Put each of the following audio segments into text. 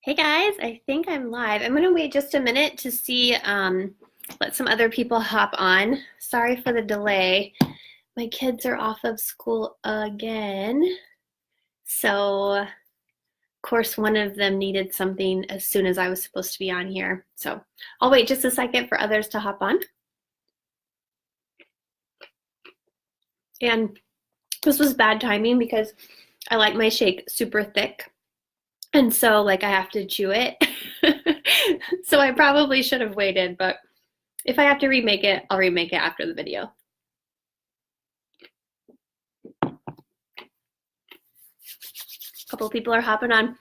Hey guys, I think I'm live. I'm gonna wait just a minute to see, let some other people hop on. Sorry for the delay. My kids are off of school again. So, of course, one of them needed something as soon as I was supposed to be on here. So I'll wait just a second for others to hop on. And this was bad timing because I like my shake super thick. And so like I have to chew it. So I probably should have waited, but if I have to remake it, I'll remake it after the video. A couple people are hopping on.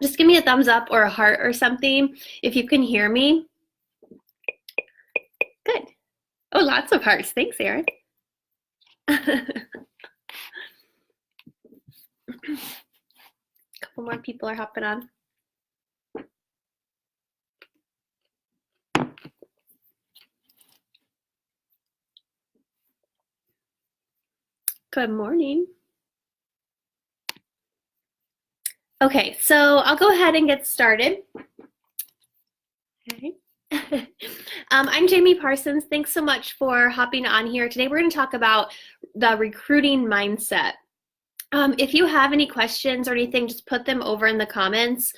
Just give me a thumbs up or a heart or something if you can hear me. Good. Oh, lots of hearts. Thanks, Erin. A couple more people are hopping on. Good morning. Okay, so I'll go ahead and get started. Okay. I'm Jamie Parsons. Thanks so much for hopping on here. Today we're going to talk about the recruiting mindset. If you have any questions or anything, just put them over in the comments.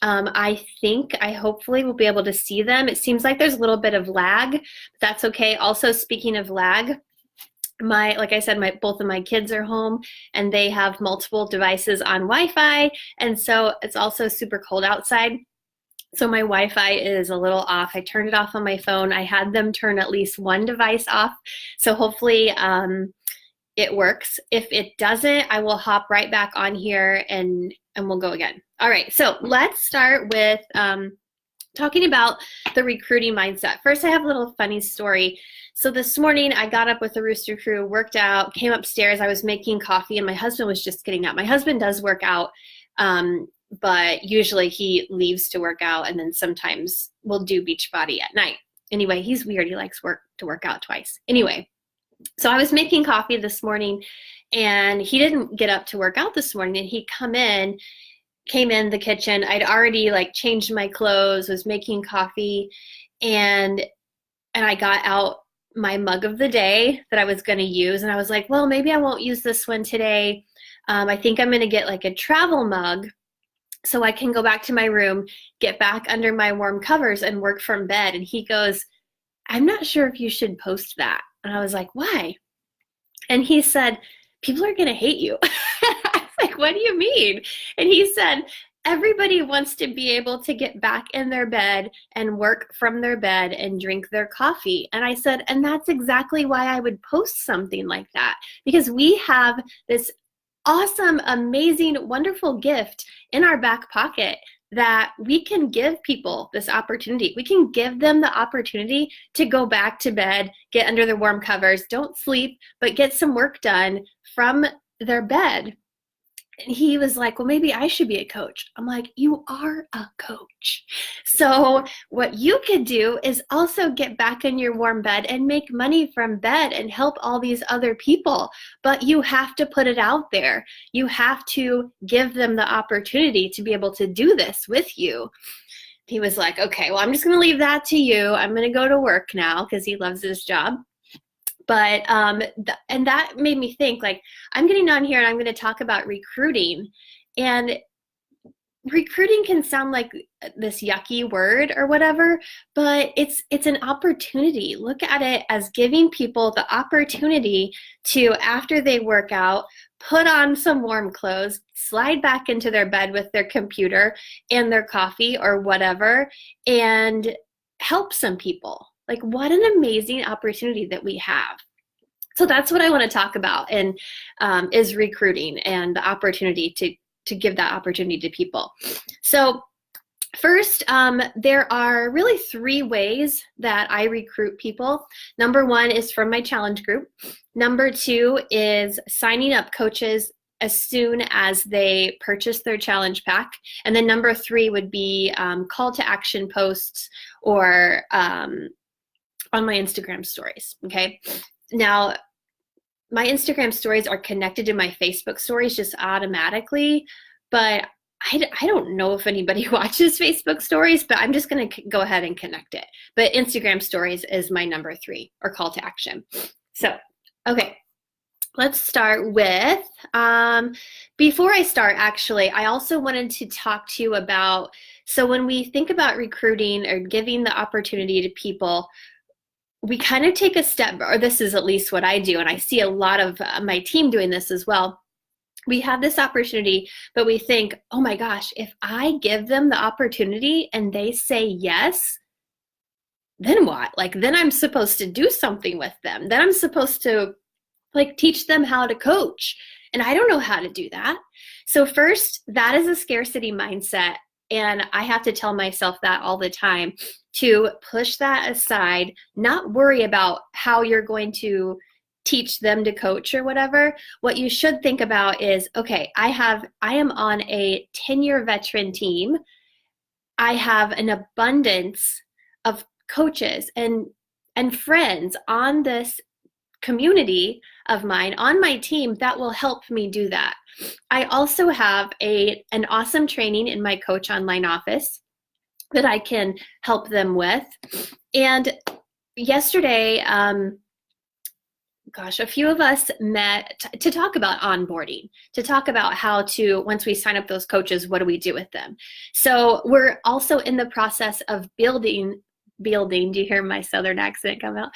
I hopefully will be able to see them. It seems like there's a little bit of lag, but that's okay. Also, speaking of lag, like I said, both of my kids are home and they have multiple devices on Wi-Fi, and so it's also super cold outside. So my Wi-Fi is a little off. I turned it off on my phone. I had them turn at least one device off. So hopefully it works. If it doesn't, I will hop right back on here and we'll go again. All right, so let's start with talking about the recruiting mindset. First, I have a little funny story. So this morning I got up with the Rooster Crew, worked out, came upstairs. I was making coffee and my husband was just getting up. My husband does work out, but usually he leaves to work out and then sometimes we'll do Beachbody at night. Anyway, he's weird. He likes to work out twice. Anyway, so I was making coffee this morning and he didn't get up to work out this morning, and he came in the kitchen. I'd already changed my clothes, was making coffee, and I got out my mug of the day that I was going to use, and I was like, well, maybe I won't use this one today. I think I'm going to get a travel mug so I can go back to my room, get back under my warm covers and work from bed. And he goes, I'm not sure if you should post that. And I was like, why? And he said, people are going to hate you. I was like, what do you mean? And he said, everybody wants to be able to get back in their bed and work from their bed and drink their coffee. And I said, and that's exactly why I would post something like that, because we have this awesome, amazing, wonderful gift in our back pocket that we can give people this opportunity. We can give them the opportunity to go back to bed, get under the warm covers, don't sleep, but get some work done from their bed. And he was like, well, maybe I should be a coach. I'm like, you are a coach. So what you could do is also get back in your warm bed and make money from bed and help all these other people. But you have to put it out there. You have to give them the opportunity to be able to do this with you. He was like, okay, well, I'm just going to leave that to you. I'm going to go to work now because he loves his job. But and that made me think, I'm getting on here and I'm going to talk about recruiting, and recruiting can sound like this yucky word or whatever, but it's an opportunity. Look at it as giving people the opportunity to, after they work out, put on some warm clothes, slide back into their bed with their computer and their coffee or whatever, and help some people. What an amazing opportunity that we have. So that's what I want to talk about, and is recruiting and the opportunity to give that opportunity to people. So first, there are really 3 ways that I recruit people. Number 1 is from my challenge group. Number 2 is signing up coaches as soon as they purchase their challenge pack. And then number 3 would be call to action posts or on my Instagram stories, okay? Now, my Instagram stories are connected to my Facebook stories just automatically, but I don't know if anybody watches Facebook stories, but I'm just going to go ahead and connect it. But Instagram stories is my number 3, or call to action. So, okay, let's start with, before I start, actually, I also wanted to talk to you about, so when we think about recruiting or giving the opportunity to people, we kind of take a step, or this is at least what I do, and I see a lot of my team doing this as well. We have this opportunity, but we think, oh my gosh, if I give them the opportunity and they say yes, then what? Like, then I'm supposed to do something with them. Then I'm supposed to like teach them how to coach. And I don't know how to do that. So first, that is a scarcity mindset. And I have to tell myself that all the time, to push that aside, not worry about how you're going to teach them to coach or whatever. What you should think about is, okay, I am on a 10-year veteran team. I have an abundance of coaches and friends on this community of mine, on my team, that will help me do that. I also have an awesome training in my Coach Online office that I can help them with. And yesterday, a few of us met to talk about onboarding, to talk about how to, once we sign up those coaches, what do we do with them? So we're also in the process of building, do you hear my Southern accent come out?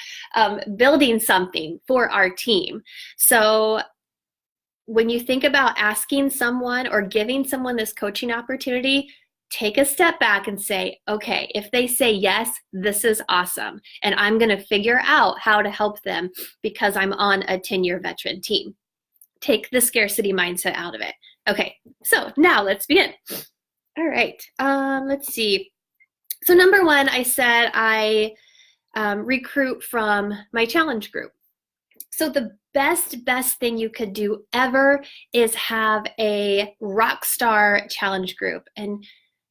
Building something for our team. So when you think about asking someone or giving someone this coaching opportunity, take a step back and say, okay, if they say yes, this is awesome. And I'm going to figure out how to help them because I'm on a 10-year veteran team. Take the scarcity mindset out of it. Okay, so now let's begin. All right, let's see. So number 1, I said I recruit from my challenge group. So the best thing you could do ever is have a rock star challenge group. And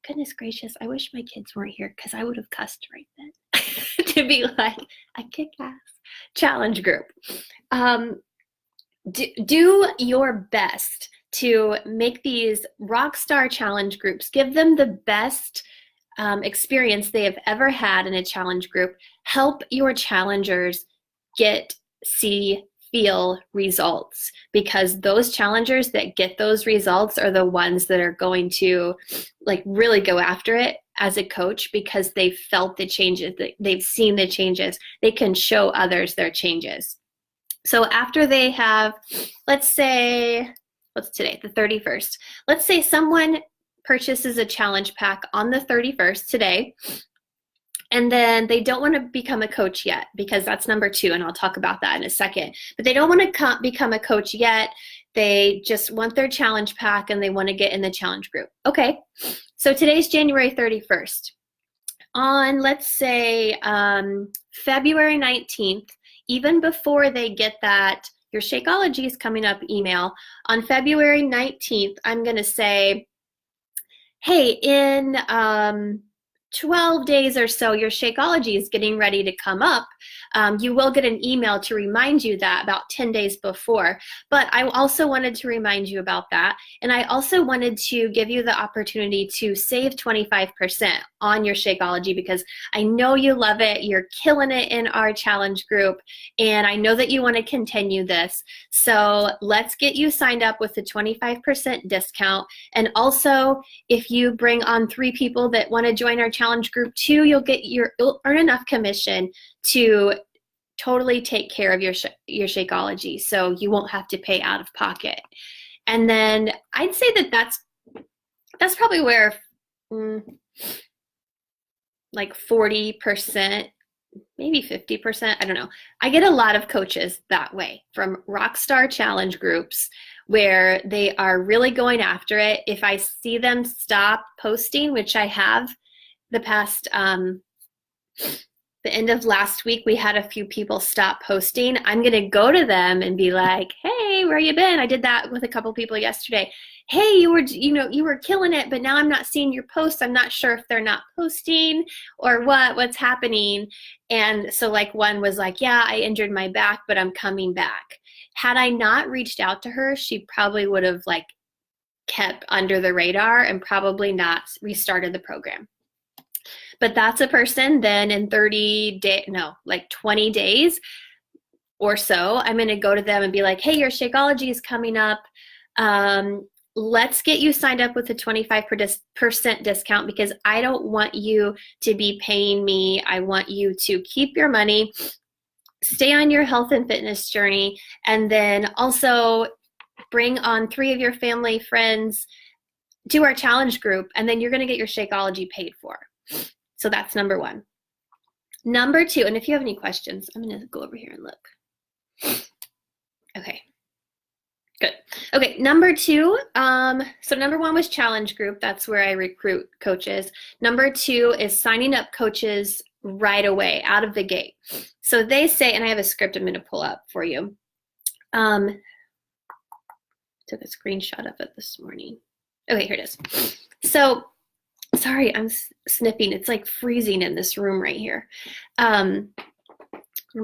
goodness gracious, I wish my kids weren't here because I would have cussed right then to be like a kick-ass challenge group. Do your best to make these rock star challenge groups, give them the best experience they have ever had in a challenge group. Help your challengers feel results, because those challengers that get those results are the ones that are going to like really go after it as a coach, because they've felt the changes, they've seen the changes, they can show others their changes. So after they have, let's say, what's today, the 31st, let's say someone purchases a challenge pack on the 31st today, and then they don't want to become a coach yet, because that's number 2, and I'll talk about that in a second. But they don't want to become a coach yet. They just want their challenge pack and they want to get in the challenge group. Okay, so today's January 31st. On, let's say, February 19th, even before they get that Your Shakeology is Coming Up email, on February 19th, I'm going to say, hey, in 12 days or so, your Shakeology is getting ready to come up. You will get an email to remind you that about 10 days before. But I also wanted to remind you about that. And I also wanted to give you the opportunity to save 25% on your Shakeology, because I know you love it. You're killing it in our challenge group. And I know that you want to continue this. So let's get you signed up with a 25% discount. And also, if you bring on 3 people that want to join our challenge group too, you'll earn enough commission to totally take care of your Shakeology, so you won't have to pay out of pocket. And then I'd say that's probably where like 40%, maybe 50%, I don't know. I get a lot of coaches that way from Rockstar Challenge groups where they are really going after it. If I see them stop posting, which I have the past, the end of last week, we had a few people stop posting. I'm going to go to them and be like, hey, where you been? I did that with a couple people yesterday. Hey, you were killing it, but now I'm not seeing your posts. I'm not sure if they're not posting or what's happening. And so like one was like, yeah, I injured my back, but I'm coming back. Had I not reached out to her, she probably would have like kept under the radar and probably not restarted the program. But that's a person then in 20 days or so, I'm going to go to them and be like, hey, your Shakeology is coming up. Let's get you signed up with a 25% discount because I don't want you to be paying me. I want you to keep your money, stay on your health and fitness journey, and then also bring on 3 of your family friends to our challenge group, and then you're going to get your Shakeology paid for. So that's number 1. Number 2, and if you have any questions, I'm going to go over here and look. Okay. Good. Okay, number 2, so number 1 was challenge group. That's where I recruit coaches. Number 2 is signing up coaches right away, out of the gate. So they say, and I have a script I'm going to pull up for you. Took a screenshot of it this morning. Okay, here it is. So, sorry, I'm snipping. It's like freezing in this room right here. What am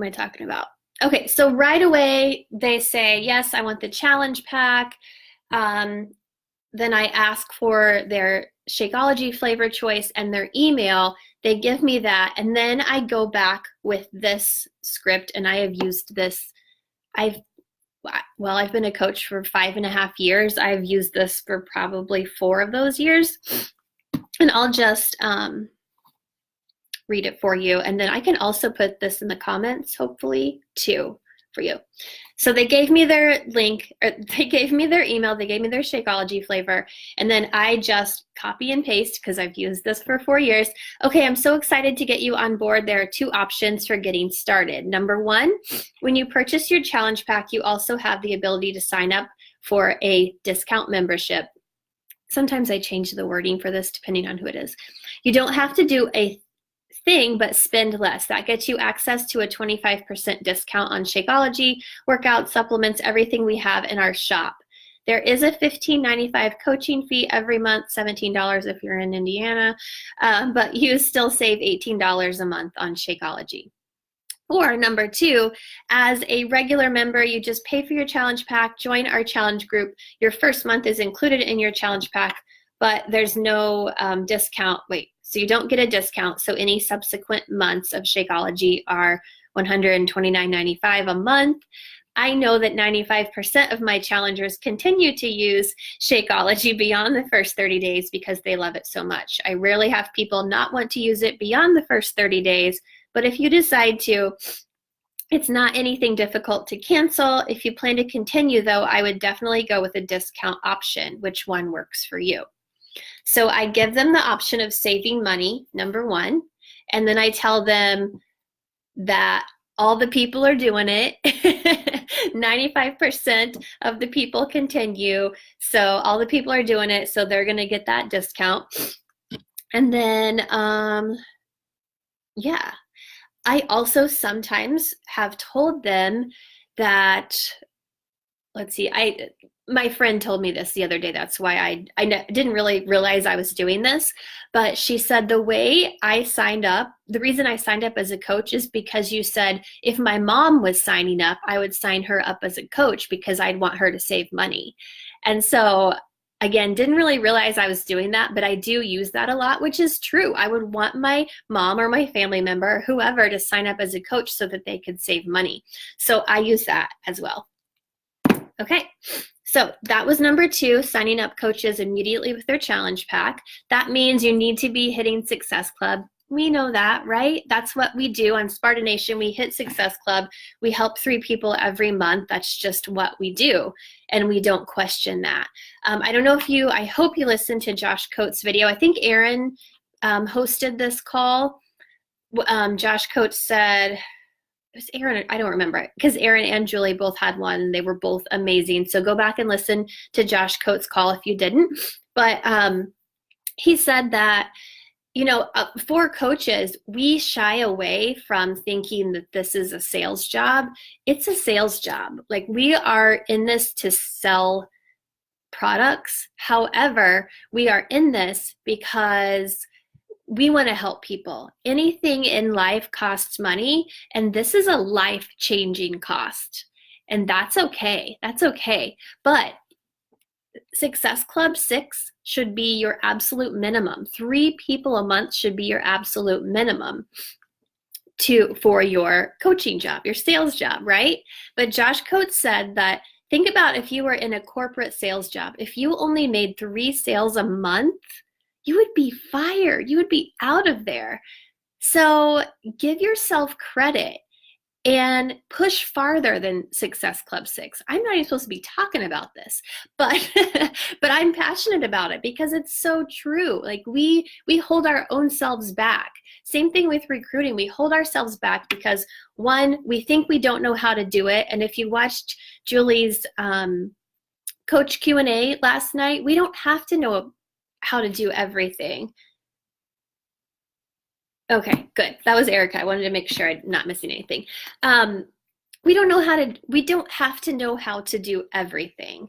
I talking about? Okay, so right away they say, yes, I want the challenge pack. Then I ask for their Shakeology flavor choice and their email. They give me that, and then I go back with this script, and I have used this. I've been a coach for 5.5 years. I've used this for probably 4 of those years, and I'll just read it for you. And then I can also put this in the comments, hopefully, too, for you. So they gave me their link, or they gave me their email, they gave me their Shakeology flavor, and then I just copy and paste because I've used this for 4 years. Okay, I'm so excited to get you on board. There are 2 options for getting started. Number 1, when you purchase your challenge pack, you also have the ability to sign up for a discount membership. Sometimes I change the wording for this depending on who it is. You don't have to do a thing, but spend less. That gets you access to a 25% discount on Shakeology, workout supplements, everything we have in our shop. There is a $15.95 coaching fee every month, $17 if you're in Indiana, but you still save $18 a month on Shakeology. Or number 2, as a regular member, you just pay for your challenge pack, join our challenge group. Your first month is included in your challenge pack, but there's no discount. So you don't get a discount. So any subsequent months of Shakeology are $129.95 a month. I know that 95% of my challengers continue to use Shakeology beyond the first 30 days because they love it so much. I rarely have people not want to use it beyond the first 30 days, but if you decide to, it's not anything difficult to cancel. If you plan to continue, though, I would definitely go with a discount option. Which one works for you? So I give them the option of saving money, number 1, and then I tell them that all the people are doing it. 95% of the people continue. So all the people are doing it, so they're going to get that discount. And then, yeah, I also sometimes have told them that, let's see, my friend told me this the other day. That's why I didn't really realize I was doing this. But she said the way I signed up, the reason I signed up as a coach is because you said if my mom was signing up, I would sign her up as a coach because I'd want her to save money. And so, again, didn't really realize I was doing that, but I do use that a lot, which is true. I would want my mom or my family member, whoever, to sign up as a coach so that they could save money. So I use that as well. Okay. So that was number 2, signing up coaches immediately with their challenge pack. That means you need to be hitting Success Club. We know that, right? That's what we do on Spartan Nation. We hit Success Club. We help 3 people every month. That's just what we do, and we don't question that. I don't know if I hope you listened to Josh Coates' video. I think Aaron hosted this call. Josh Coates said, it was Aaron, I don't remember, because Aaron and Julie both had one, and they were both amazing. So go back and listen to Josh Coates' call if you didn't. But he said that, for coaches, we shy away from thinking that this is a sales job. It's a sales job. Like, we are in this to sell products. However, we are in this because we want to help people. Anything in life costs money, and this is a life-changing cost. And that's okay. That's okay. But Success Club 6 should be your absolute minimum. 3 people a month should be your absolute minimum for your coaching job, your sales job, right? But Josh Coates said that think about if you were in a corporate sales job. If you only made 3 sales a month, you would be fired. You would be out of there. So give yourself credit and push farther than Success Club 6. I'm not even supposed to be talking about this, but but I'm passionate about it because it's so true. Like we hold our own selves back. Same thing with recruiting. We hold ourselves back because one, we think we don't know how to do it. And if you watched Julie's coach Q&A last night, we don't have to know how to do everything. Okay, good. That was Erica. I wanted to make sure I'm not missing anything. We don't have to know how to do everything.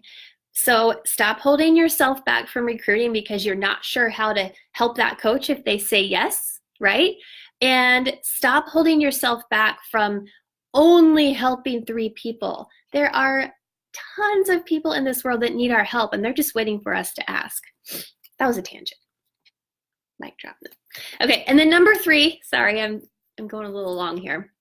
So stop holding yourself back from recruiting because you're not sure how to help that coach if they say yes, right? And stop holding yourself back from only helping 3 people. There are tons of people in this world that need our help, and they're just waiting for us to ask. That was a tangent. Mic drop. Okay, and then number 3, sorry, I'm going a little long here.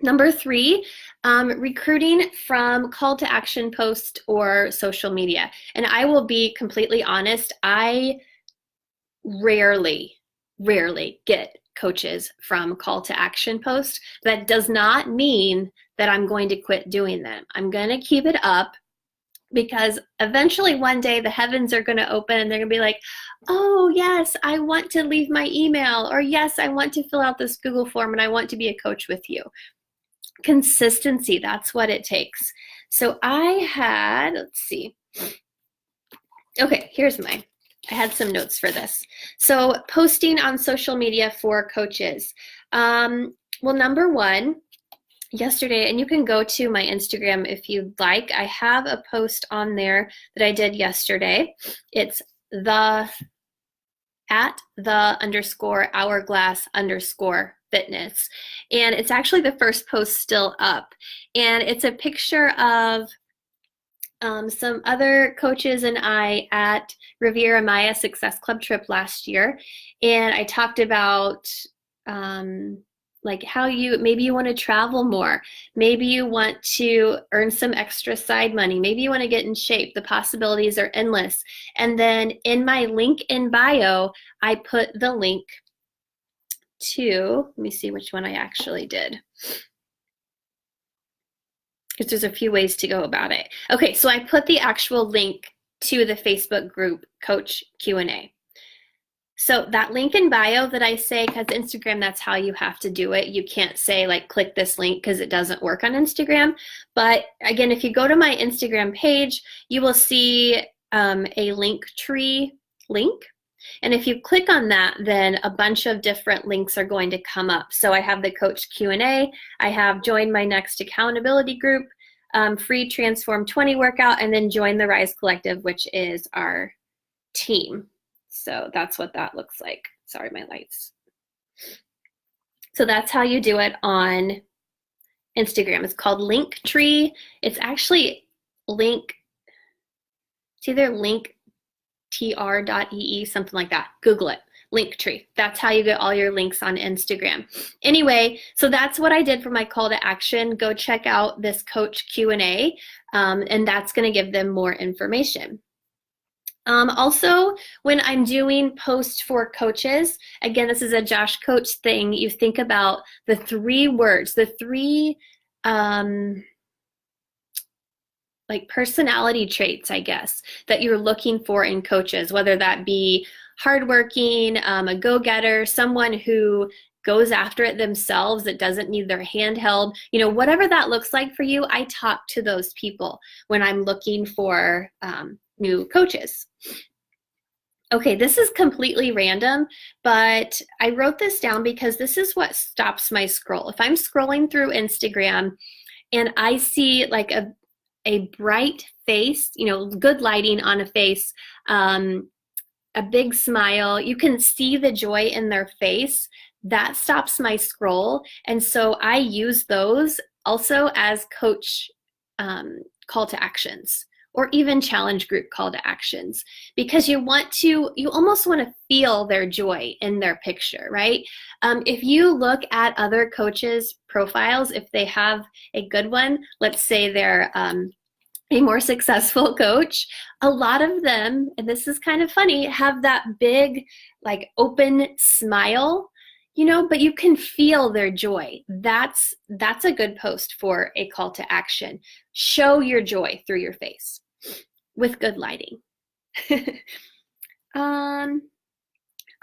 Number 3, recruiting from call to action post or social media. And I will be completely honest, I rarely get coaches from call to action post. That does not mean that I'm going to quit doing them. I'm going to keep it up because eventually one day the heavens are going to open and they're going to be like, oh yes, I want to leave my email, or yes, I want to fill out this Google form and I want to be a coach with you. Consistency, that's what it takes. So I had, let's see. Okay, I had some notes for this. So posting on social media for coaches. Well, number 1, yesterday, and you can go to my Instagram if you'd like. I have a post on there that I did yesterday. It's @the_hourglass_fitness. And it's actually the first post still up. And it's a picture of some other coaches and I at Riviera Maya Success Club trip last year. And I talked about like how maybe you want to travel more. Maybe you want to earn some extra side money. Maybe you want to get in shape. The possibilities are endless. And then in my link in bio, I put the link to, let me see which one I actually did, because there's a few ways to go about it. Okay, so I put the actual link to the Facebook group Coach Q&A. So that link in bio that I say, because Instagram, that's how you have to do it. You can't say like click this link because it doesn't work on Instagram. But again, if you go to my Instagram page, you will see a link tree link. And if you click on that, then a bunch of different links are going to come up. So I have the Coach Q&A, I have join my next accountability group, free Transform 20 workout, and then join the Rise Collective, which is our team. So that's what that looks like. Sorry, my lights. So that's how you do it on Instagram. It's called Linktree. It's actually it's either linktr.ee, something like that. Google it. Linktree. That's how you get all your links on Instagram. Anyway, so that's what I did for my call to action. Go check out this Coach Q&A, and that's going to give them more information. Also, when I'm doing posts for coaches, again, this is a Josh Coach thing, you think about the 3 words, the 3 like personality traits, I guess, that you're looking for in coaches, whether that be hardworking, a go-getter, someone who goes after it themselves, that doesn't need their hand held, whatever that looks like for you. I talk to those people when I'm looking for new coaches. Okay, this is completely random, but I wrote this down because this is what stops my scroll. If I'm scrolling through Instagram and I see like a bright face, good lighting on a face, a big smile, you can see the joy in their face, that stops my scroll. And so I use those also as coach call to actions or even challenge group call to actions, because you almost want to feel their joy in their picture, right? If you look at other coaches' profiles, if they have a good one, let's say they're a more successful coach, a lot of them, and this is kind of funny, have that big, like, open smile, but you can feel their joy. That's a good post for a call to action. Show your joy through your face with good lighting.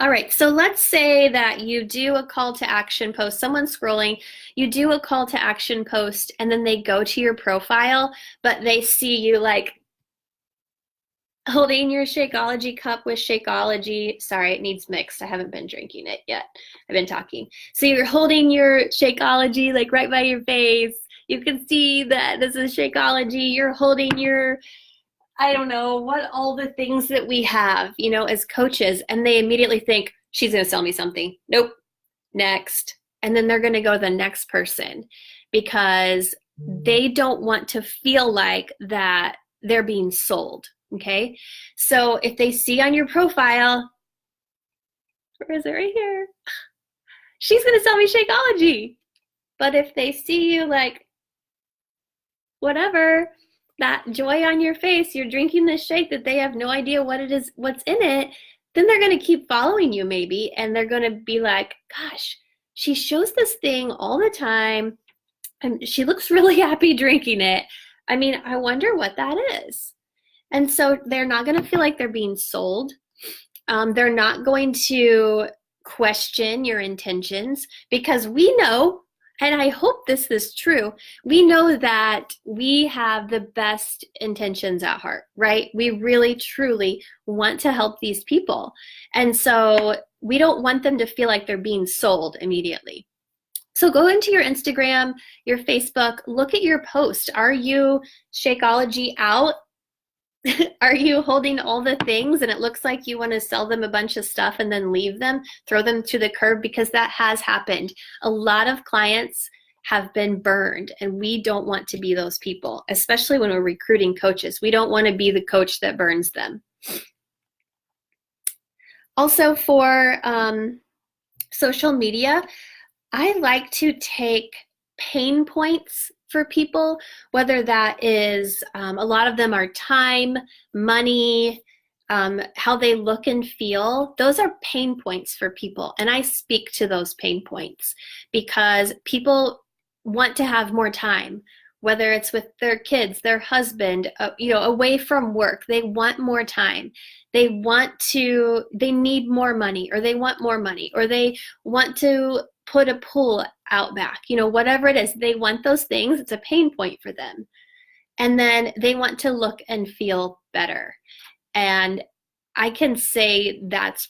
All right, so let's say that you do a call to action post, someone's scrolling, you do a call to action post, and then they go to your profile, but they see you like holding your Shakeology cup with Shakeology. Sorry, it needs mixed. I haven't been drinking it yet. I've been talking. So you're holding your Shakeology like right by your face. You can see that this is Shakeology. You're holding your, I don't know, what all the things that we have, as coaches, and they immediately think, she's going to sell me something. Nope. Next. And then they're going to go to the next person because they don't want to feel like that they're being sold. Okay. So if they see on your profile, where is it? Right here. She's going to sell me Shakeology. But if they see you like, whatever, that joy on your face, you're drinking this shake that they have no idea what it is, what's in it, then they're going to keep following you maybe, and they're going to be like, gosh, she shows this thing all the time and she looks really happy drinking it. I mean, I wonder what that is. And so they're not going to feel like they're being sold. They're not going to question your intentions, because we know, and I hope this is true, we know that we have the best intentions at heart, right? We really, truly want to help these people. And so we don't want them to feel like they're being sold immediately. So go into your Instagram, your Facebook, look at your post. Are you Shakeology out? Are you holding all the things and it looks like you want to sell them a bunch of stuff and then leave them, throw them to the curb? Because that has happened. A lot of clients have been burned, and we don't want to be those people, especially when we're recruiting coaches. We don't want to be the coach that burns them. Also, for social media, I like to take pain points for people, whether that is, a lot of them are time, money, how they look and feel. Those are pain points for people. And I speak to those pain points because people want to have more time, whether it's with their kids, their husband, away from work. They want more time. They need more money, or they want more money, or they want to put a pool out back, whatever it is, they want those things. It's a pain point for them. And then they want to look and feel better. And I can say that's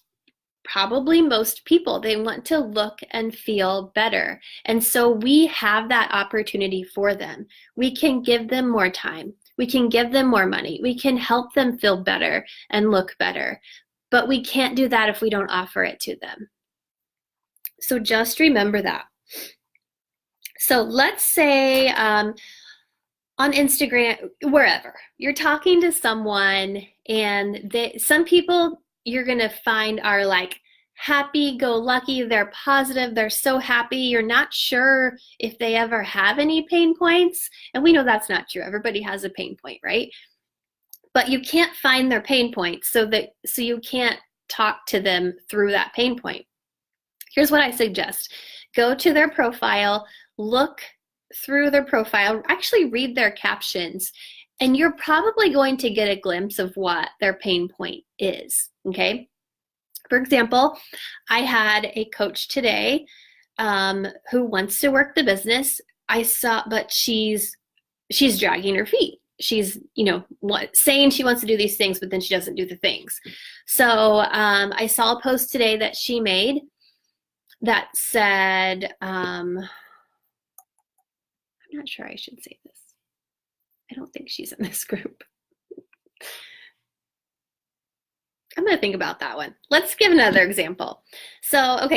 probably most people. They want to look and feel better. And so we have that opportunity for them. We can give them more time. We can give them more money. We can help them feel better and look better. But we can't do that if we don't offer it to them. So just remember that. So let's say on Instagram, wherever, you're talking to someone, and some people you're going to find are like happy-go-lucky, they're positive, they're so happy. You're not sure if they ever have any pain points. And we know that's not true. Everybody has a pain point, right? But you can't find their pain points, so you can't talk to them through that pain point. Here's what I suggest. Go to their profile, look through their profile, actually read their captions, and you're probably going to get a glimpse of what their pain point is, okay? For example, I had a coach today who wants to work the business. But she's dragging her feet. She's, saying she wants to do these things, but then she doesn't do the things. So I saw a post today that she made that said, I'm not sure I should say this. I don't think she's in this group. I'm going to think about that one. Let's give another example. So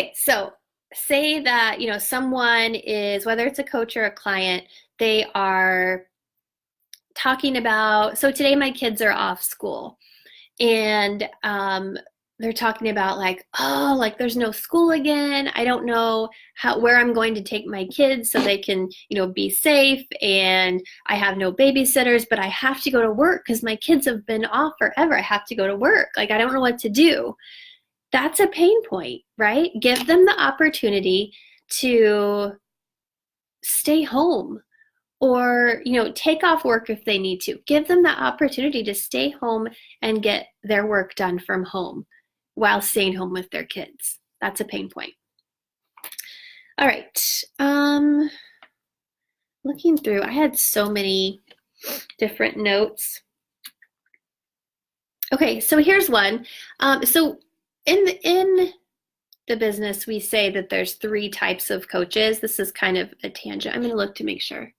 say that, someone is, whether it's a coach or a client, they are talking about, so today my kids are off school, and they're talking about like, oh, like there's no school again. I don't know where I'm going to take my kids so they can, be safe. And I have no babysitters, but I have to go to work because my kids have been off forever. I have to go to work. Like, I don't know what to do. That's a pain point, right? Give them the opportunity to stay home, or take off work if they need to. Give them the opportunity to stay home and get their work done from home while staying home with their kids. That's a pain point. All right. Looking through, I had so many different notes. Okay, so here's one. So in the business, we say that there's 3 types of coaches. This is kind of a tangent. I'm going to look to make sure.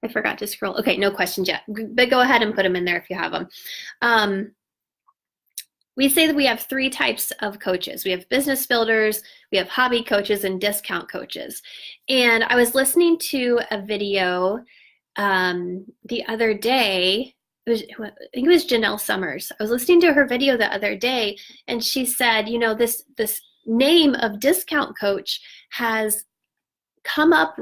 I forgot to scroll. Okay, no questions yet, but go ahead and put them in there if you have them. We say that we have 3 types of coaches. We have business builders, we have hobby coaches, and discount coaches. And I was listening to a video the other day. I think it was Janelle Summers. I was listening to her video the other day, and she said, this name of discount coach has come up,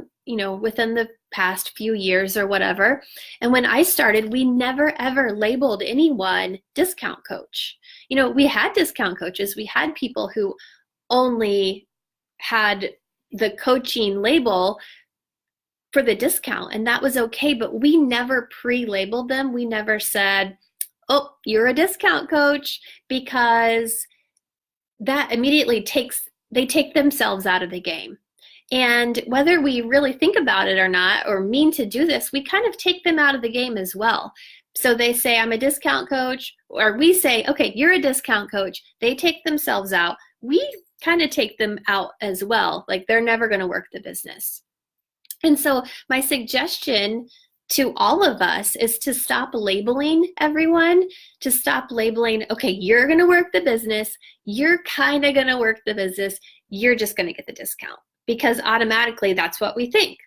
within the past few years or whatever. And when I started, we never ever labeled anyone discount coach. We had discount coaches. We had people who only had the coaching label for the discount, and that was okay, but we never pre-labeled them. We never said, oh, you're a discount coach, because that immediately they take themselves out of the game. And whether we really think about it or not, or mean to do this, we kind of take them out of the game as well. So they say, I'm a discount coach, or we say, okay, you're a discount coach. They take themselves out. We kind of take them out as well. Like, they're never going to work the business. And so my suggestion to all of us is to stop labeling everyone, to stop labeling, okay, you're going to work the business. You're kind of going to work the business. You're just going to get the discount, because automatically that's what we think.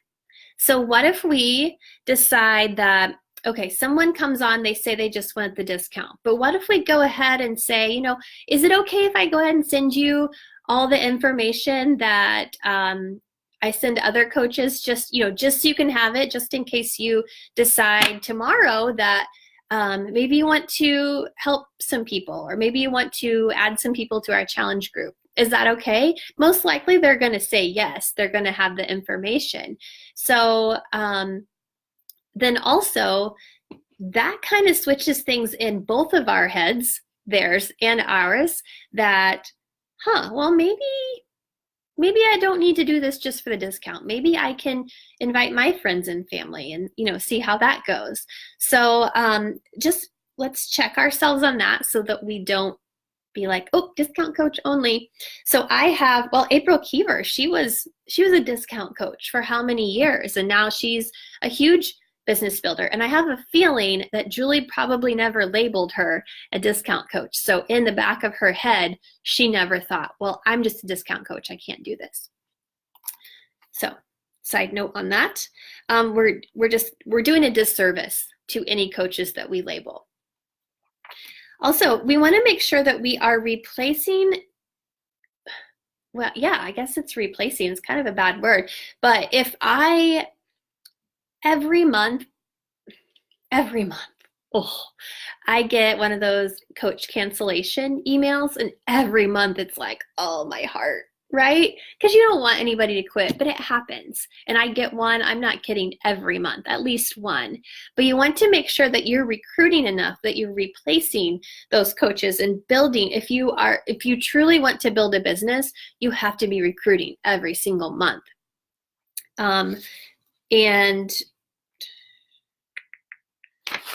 So what if we decide that, okay, someone comes on, they say they just want the discount, but what if we go ahead and say, is it okay if I go ahead and send you all the information that I send other coaches, just so you can have it, just in case you decide tomorrow that maybe you want to help some people, or maybe you want to add some people to our challenge group. Is that okay? Most likely they're going to say yes. They're going to have the information. So then also that kind of switches things in both of our heads, theirs and ours, that, well, maybe I don't need to do this just for the discount. Maybe I can invite my friends and family and, see how that goes. So just let's check ourselves on that so that we don't be like, oh, discount coach only. So I have, April Keever, she was a discount coach for how many years? And now she's a huge business builder. And I have a feeling that Julie probably never labeled her a discount coach. So in the back of her head, she never thought, well, I'm just a discount coach. I can't do this. So side note on that, we're doing a disservice to any coaches that we label. Also, we want to make sure that we are replacing, I guess it's replacing. It's kind of a bad word. But if I, every month, I get one of those coach cancellation emails, and every month it's like, oh, my heart, right? Because you don't want anybody to quit, but it happens. And I get one, I'm not kidding, every month, at least one. But you want to make sure that you're recruiting enough, that you're replacing those coaches and building. If you truly want to build a business, you have to be recruiting every single month. And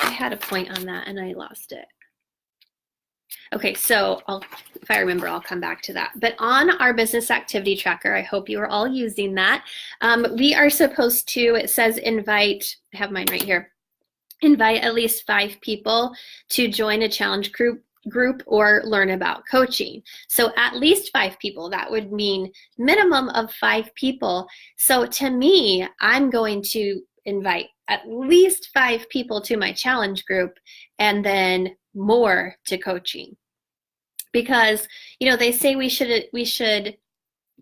I had a point on that and I lost it. Okay, so if I remember, I'll come back to that. But on our business activity tracker, I hope you are all using that. We are supposed to, it says invite, I have mine right here, invite at least 5 people to join a challenge group or learn about coaching. So at least 5 people, that would mean minimum of 5 people. So to me, I'm going to invite at least 5 people to my challenge group and then more to coaching. Because, they say we should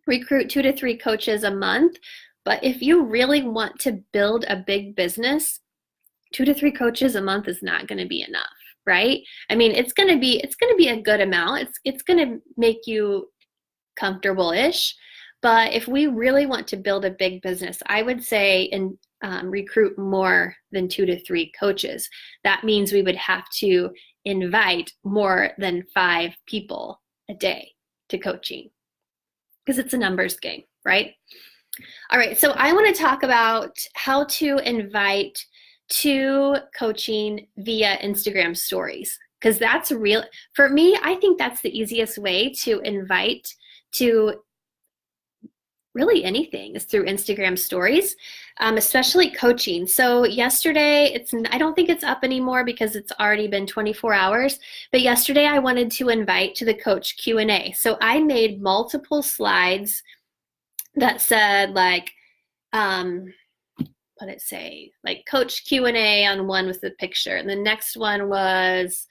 recruit 2 to 3 coaches a month, but if you really want to build a big business, 2 to 3 coaches a month is not going to be enough, right? I mean, it's going to be a good amount. It's going to make you comfortable-ish. But if we really want to build a big business, I would say recruit more than 2 to 3 coaches. That means we would have to invite more than 5 people a day to coaching because it's a numbers game, right? All right, so I want to talk about how to invite to coaching via Instagram stories, because that's real. For me, I think that's the easiest way to invite to really anything is through Instagram stories, especially coaching. So yesterday, I don't think it's up anymore because it's already been 24 hours, but yesterday I wanted to invite to the coach Q&A. So I made multiple slides that said like, what did it say? Like coach Q&A on one with the picture. And the next one was,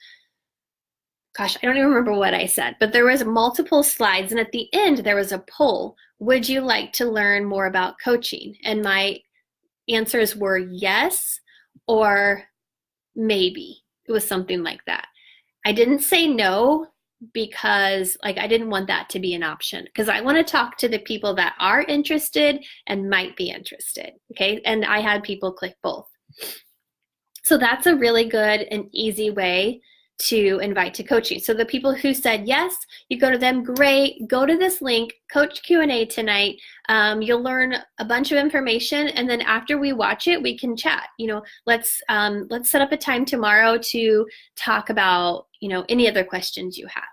gosh, I don't even remember what I said, but there was multiple slides. And at the end, there was a poll. Would you like to learn more about coaching? And my answers were yes or maybe. It was something like that. I didn't say no because I didn't want that to be an option, because I want to talk to the people that are interested and might be interested. Okay. And I had people click both. So that's a really good and easy way to invite to coaching. So the people who said yes, you go to them, great, go to this link, Coach Q&A tonight. You'll learn a bunch of information, and then after we watch it, we can chat. Let's set up a time tomorrow to talk about, any other questions you have.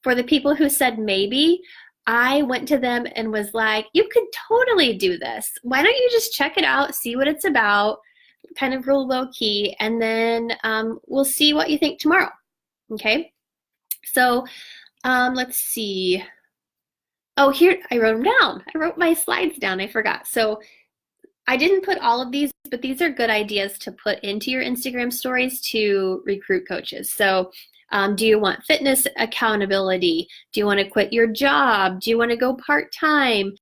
For the people who said maybe, I went to them and was like, you could totally do this. Why don't you just check it out, see what it's about, kind of real low key, and then we'll see what you think tomorrow. Okay, so let's see. Oh, here, I wrote them down. I wrote my slides down, I forgot. So I didn't put all of these, but these are good ideas to put into your Instagram stories to recruit coaches. So do you want fitness accountability? Do you want to quit your job? Do you want to go part-time?